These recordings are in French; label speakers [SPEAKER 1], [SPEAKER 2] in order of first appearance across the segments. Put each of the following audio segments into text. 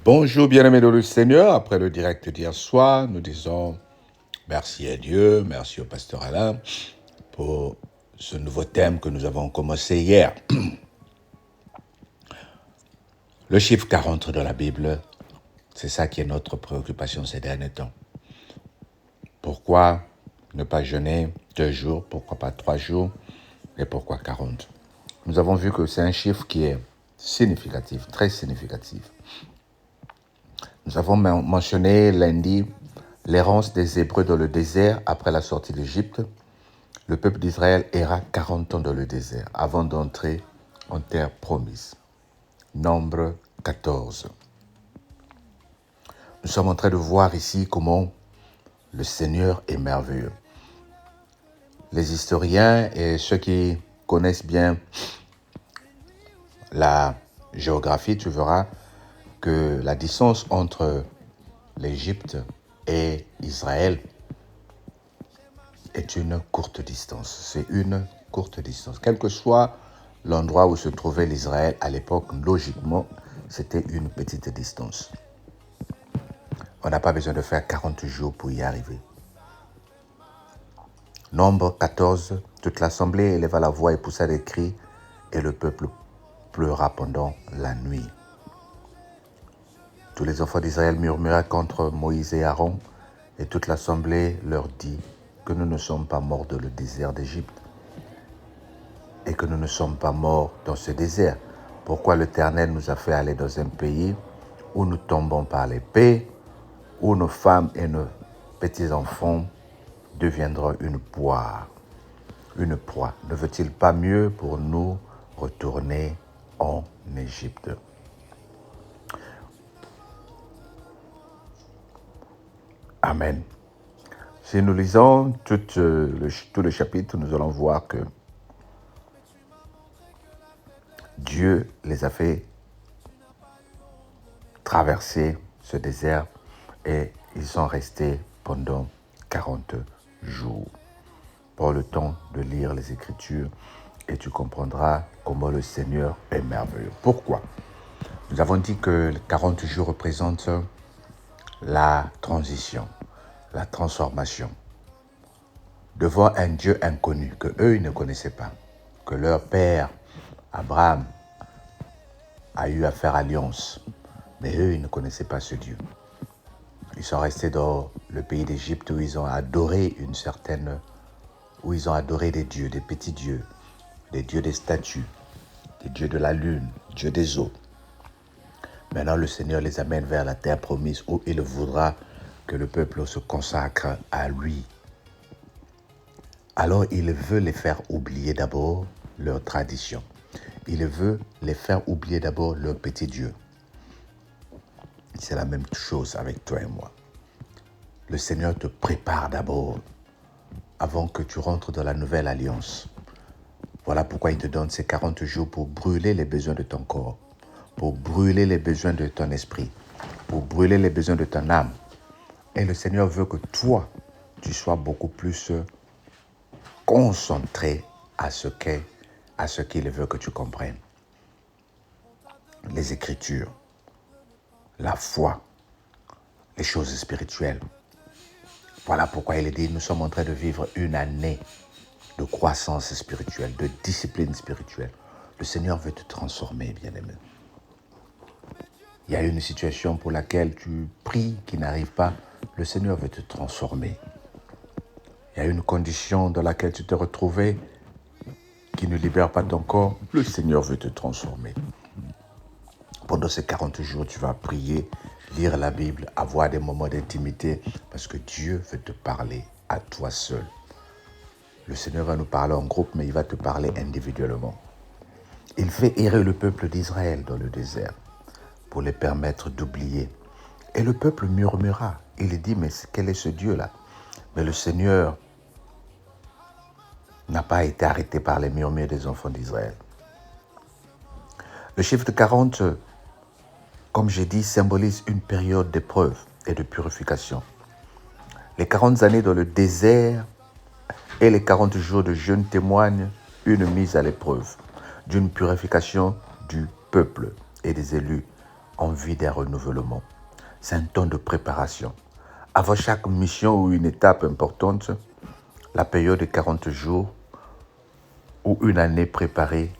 [SPEAKER 1] Bonjour bien-aimés dans le Seigneur. Après le direct d'hier soir, nous disons merci à Dieu, merci au pasteur Alain pour ce nouveau thème que nous avons commencé hier. Le chiffre 40 dans la Bible, c'est ça qui est notre préoccupation ces derniers temps. Pourquoi ne pas jeûner 2 jours, pourquoi pas 3 jours et pourquoi 40? Nous avons vu que c'est un chiffre qui est significatif, très significatif. Nous avons mentionné lundi l'errance des Hébreux dans le désert après la sortie d'Égypte. Le peuple d'Israël erra 40 ans dans le désert avant d'entrer en terre promise. Nombre 14. Nous sommes en train de voir ici comment le Seigneur est merveilleux. Les historiens et ceux qui connaissent bien la géographie, tu verras que la distance entre l'Égypte et Israël est une courte distance. C'est une courte distance. Quel que soit l'endroit où se trouvait l'Israël à l'époque, logiquement, c'était une petite distance. On n'a pas besoin de faire 40 jours pour y arriver. Nombre 14, toute l'assemblée éleva la voix et poussa des cris, et le peuple pleura pendant la nuit. Tous les enfants d'Israël murmurèrent contre Moïse et Aaron, et toute l'assemblée leur dit que nous ne sommes pas morts dans le désert d'Égypte, et que nous ne sommes pas morts dans ce désert. Pourquoi l'Éternel nous a fait aller dans un pays où nous tombons par l'épée, où nos femmes et nos petits-enfants deviendront une proie. Une proie. Ne veut-il pas mieux pour nous retourner en Égypte? Amen. Si nous lisons tout le chapitre, nous allons voir que Dieu les a fait traverser ce désert et ils sont restés pendant 40 jours. Prends le temps de lire les Écritures et tu comprendras comment le Seigneur est merveilleux. Pourquoi? Nous avons dit que les 40 jours représentent la transition, la transformation devant un Dieu inconnu que eux ils ne connaissaient pas, que leur père Abraham a eu à faire alliance, mais eux ils ne connaissaient pas ce Dieu. Ils sont restés dans le pays d'Égypte où ils ont adoré où ils ont adoré des dieux, des petits dieux, des dieux des statues, des dieux de la lune, dieux des eaux. Maintenant, le Seigneur les amène vers la terre promise où il voudra que le peuple se consacre à lui. Alors, il veut les faire oublier d'abord leur tradition. Il veut les faire oublier d'abord leur petit Dieu. C'est la même chose avec toi et moi. Le Seigneur te prépare d'abord avant que tu rentres dans la nouvelle alliance. Voilà pourquoi il te donne ces 40 jours pour brûler les besoins de ton corps, pour brûler les besoins de ton esprit, pour brûler les besoins de ton âme. Et le Seigneur veut que toi, tu sois beaucoup plus concentré à ce qu'il veut que tu comprennes. Les Écritures, la foi, les choses spirituelles. Voilà pourquoi il est dit, nous sommes en train de vivre une année de croissance spirituelle, de discipline spirituelle. Le Seigneur veut te transformer, bien-aimé. Il y a une situation pour laquelle tu pries qui n'arrive pas. Le Seigneur veut te transformer. Il y a une condition dans laquelle tu te retrouvais qui ne libère pas ton corps. Le Seigneur veut te transformer. Pendant ces 40 jours, tu vas prier, lire la Bible, avoir des moments d'intimité parce que Dieu veut te parler à toi seul. Le Seigneur va nous parler en groupe, mais il va te parler individuellement. Il fait errer le peuple d'Israël dans le désert pour les permettre d'oublier. Et le peuple murmura. Il dit, mais quel est ce Dieu-là? Mais le Seigneur n'a pas été arrêté par les murmures des enfants d'Israël. Le chiffre de 40, comme j'ai dit, symbolise une période d'épreuve et de purification. Les 40 années dans le désert et les 40 jours de jeûne témoignent une mise à l'épreuve d'une purification du peuple et des élus envie d'un renouvellement. C'est un temps de préparation. Avant chaque mission ou une étape importante, la période de 40 jours ou une année préparée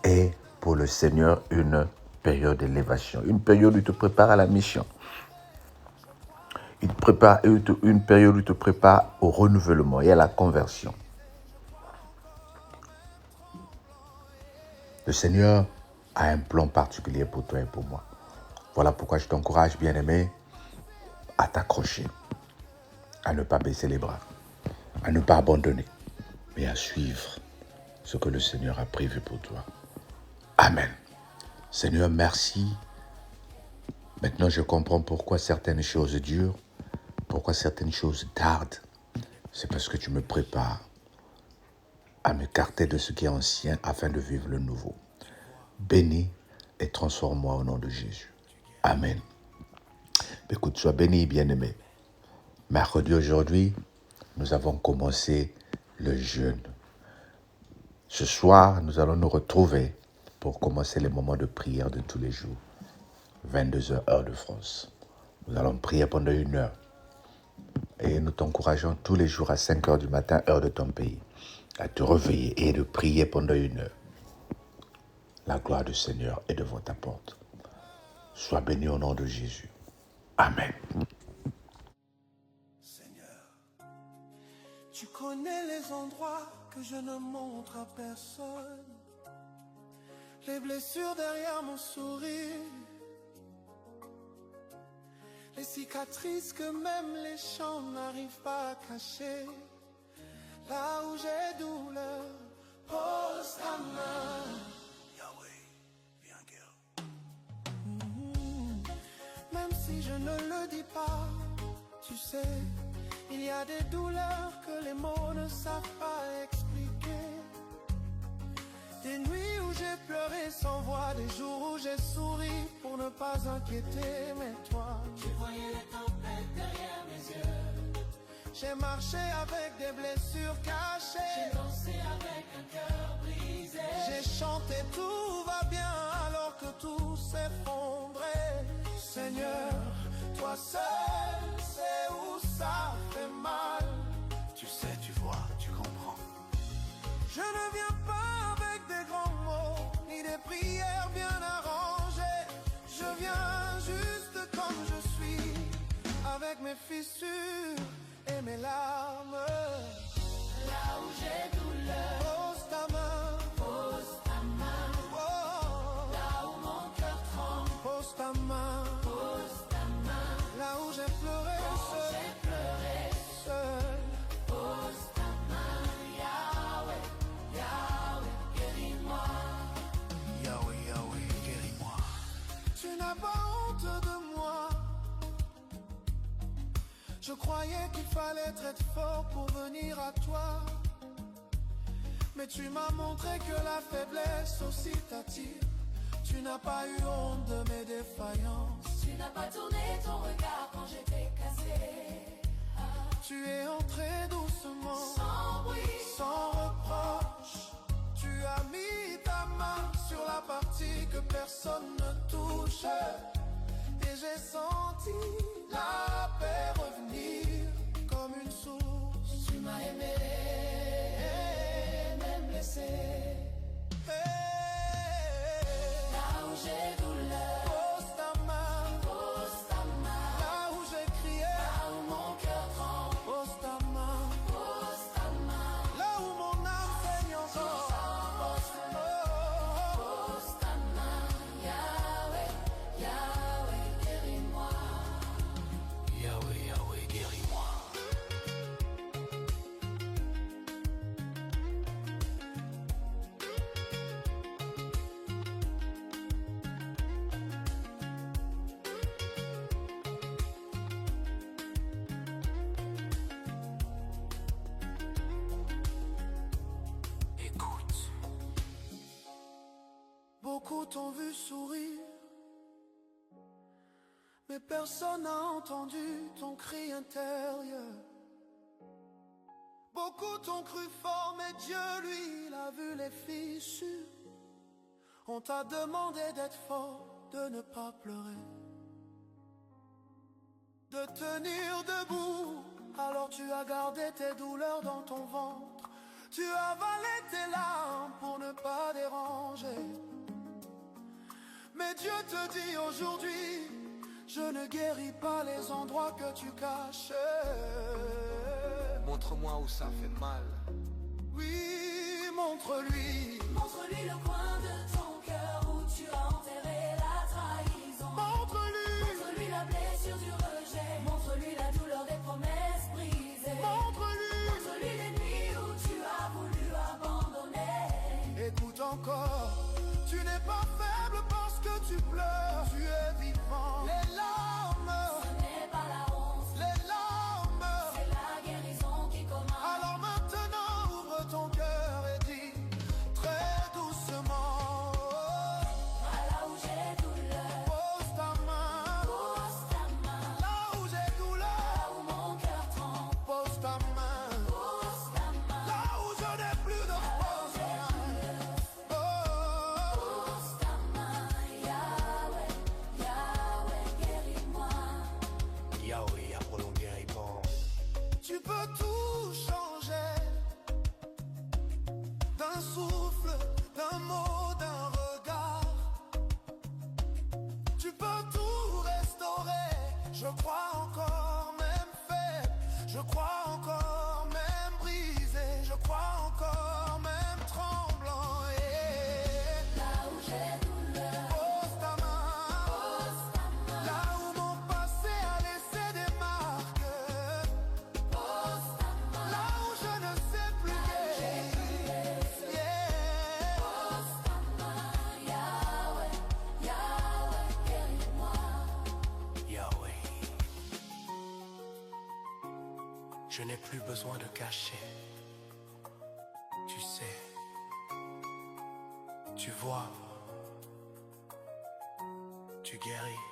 [SPEAKER 1] est pour le Seigneur une période d'élévation, une période où il te prépare à la mission. Une période où il te prépare au renouvellement et à la conversion. Le Seigneur a un plan particulier pour toi et pour moi. Voilà pourquoi je t'encourage, bien-aimé, à t'accrocher, à ne pas baisser les bras, à ne pas abandonner, mais à suivre ce que le Seigneur a prévu pour toi. Amen. Seigneur, merci. Maintenant, je comprends pourquoi certaines choses durent, pourquoi certaines choses tardent. C'est parce que tu me prépares à m'écarter de ce qui est ancien afin de vivre le nouveau. Bénis et transforme-moi au nom de Jésus. Amen. Écoute, sois béni, bien-aimé. Mercredi aujourd'hui, nous avons commencé le jeûne. Ce soir, nous allons nous retrouver pour commencer les moments de prière de tous les jours. 22h heure de France. Nous allons prier pendant 1 heure. Et nous t'encourageons tous les jours à 5h du matin, heure de ton pays, à te réveiller et de prier pendant 1 heure. La gloire du Seigneur est devant ta porte. Sois béni au nom de Jésus. Amen.
[SPEAKER 2] Seigneur, tu connais les endroits que je ne montre à personne, les blessures derrière mon sourire, les cicatrices que même les chants n'arrivent pas à cacher. Là où j'ai douleur, pose ta main. Yahweh, viens guérir. Même si je ne le dis pas, tu sais, il y a des douleurs que les mots ne savent pas expliquer. Des nuits où j'ai pleuré sans voix, des jours où j'ai souri pour ne pas inquiéter. Mais toi, tu voyais les tempêtes derrière mes yeux. J'ai marché avec des blessures cachées. J'ai dansé avec un cœur brisé. J'ai chanté tout va bien alors que tout s'effondrait. Seigneur, toi seul sais où ça fait mal. Tu sais, tu vois, tu comprends. Je ne viens pas avec des grands mots, ni des prières bien arrangées. Je viens juste comme je suis, avec mes fissures et mes larmes. Là où j'ai douleur, pose ta main. Pose ta main. Oh. Là où mon cœur tremble, pose ta main. Pose ta main. Là où j'ai pleuré seul, j'ai pleuré seul. Pose ta main. Yahweh, Yahweh, guéris-moi. Yahweh, Yahweh, guéris-moi. Tu n'as pas honte de moi. Je croyais qu'il fallait être fort pour venir à toi. Mais tu m'as montré que la faiblesse aussi t'attire. Tu n'as pas eu honte de mes défaillances.
[SPEAKER 3] Tu n'as pas tourné ton regard quand j'étais cassé.
[SPEAKER 2] Tu es entré doucement,
[SPEAKER 3] Sans bruit,
[SPEAKER 2] sans reproche. Tu as mis ta main sur la partie que personne ne touche. Et j'ai senti la paix revenir comme une source.
[SPEAKER 3] tu m'as aimé, même blessé. Là où j'ai douleur,
[SPEAKER 2] Pose ta main.
[SPEAKER 3] pose ta main.
[SPEAKER 2] Là où j'ai crié,
[SPEAKER 3] Là où mon cœur tremble,
[SPEAKER 2] pose ta main.
[SPEAKER 3] pose ta main.
[SPEAKER 2] Là où mon âme saigne encore,
[SPEAKER 3] Pose ta main. Yahweh, Yahweh, guéris-moi.
[SPEAKER 2] Yahweh, Yahweh, guéris-moi. Écoute. Beaucoup t'ont vu sourire, mais personne n'a entendu ton cri intérieur. Beaucoup t'ont cru fort, mais Dieu, lui, il a vu les fissures. On t'a demandé d'être fort, de ne pas pleurer, de tenir debout. Alors tu as gardé tes douleurs dans ton ventre, tu as avalé tes larmes pour ne pas déranger. Mais Dieu te dit aujourd'hui, je ne guéris pas les endroits que tu caches.
[SPEAKER 4] Montre-moi où ça fait mal.
[SPEAKER 2] Oui, montre-lui.
[SPEAKER 3] Montre-lui le coin de ton cœur où tu as enterré la trahison.
[SPEAKER 2] Montre-lui.
[SPEAKER 3] Montre-lui la blessure du rejet. Montre-lui la douleur des promesses brisées.
[SPEAKER 2] Montre-lui.
[SPEAKER 3] Montre-lui les nuits où tu as voulu abandonner.
[SPEAKER 2] Écoute encore, tu n'es pas faible parce que tu pleures. Tu es vivant. Les larmes,
[SPEAKER 3] Ce n'est pas la honte,
[SPEAKER 2] les larmes.
[SPEAKER 3] c'est la guérison qui commence.
[SPEAKER 2] Alors maintenant ouvre ton cœur et dis très doucement.
[SPEAKER 3] Là où j'ai douleur,
[SPEAKER 2] Pose ta main.
[SPEAKER 3] pose ta main.
[SPEAKER 2] Là où j'ai
[SPEAKER 3] Là
[SPEAKER 2] douleur,
[SPEAKER 3] où mon cœur tremble,
[SPEAKER 2] pose ta main.
[SPEAKER 3] pose ta main.
[SPEAKER 2] Là où je n'ai plus de force. Oh,
[SPEAKER 3] Pose ta main, Yahweh, Yahweh, guéris-moi.
[SPEAKER 4] Yahweh a prolongé répond.
[SPEAKER 2] tu peux tout changer. D'un souffle, d'un mot, d'un regard. Tu peux tout restaurer. Je crois encore même faible. Je crois encore même brisé. Je crois encore même tremblant.
[SPEAKER 3] Là où j'ai douleur,
[SPEAKER 2] Pose ta main.
[SPEAKER 3] pose ta main.
[SPEAKER 2] Là où mon passé a laissé des marques.
[SPEAKER 3] Pose ta main,
[SPEAKER 2] Là où je ne sais plus guérir. Yeah.
[SPEAKER 3] pose ta main, Yahweh, Yahweh, guéris-moi.
[SPEAKER 4] Yahweh. Je n'ai plus besoin de cacher. Tu sais. Tu vois. Tu guéris.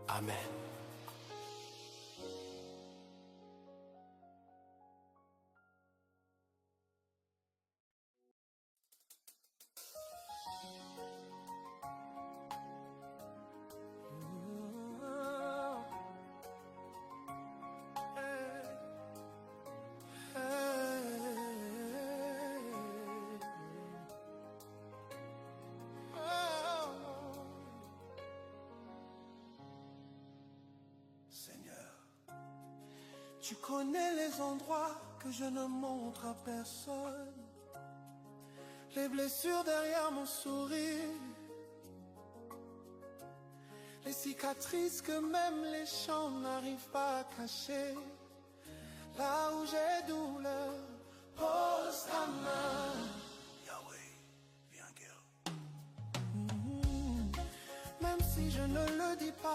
[SPEAKER 4] Amen.
[SPEAKER 2] Seigneur, tu connais les endroits que je ne montre à personne, les blessures derrière mon sourire, les cicatrices que même les chants n'arrivent pas à cacher. Là où j'ai douleur, pose ta main.
[SPEAKER 4] Yahweh, viens guérir.
[SPEAKER 2] Même si je ne le dis pas.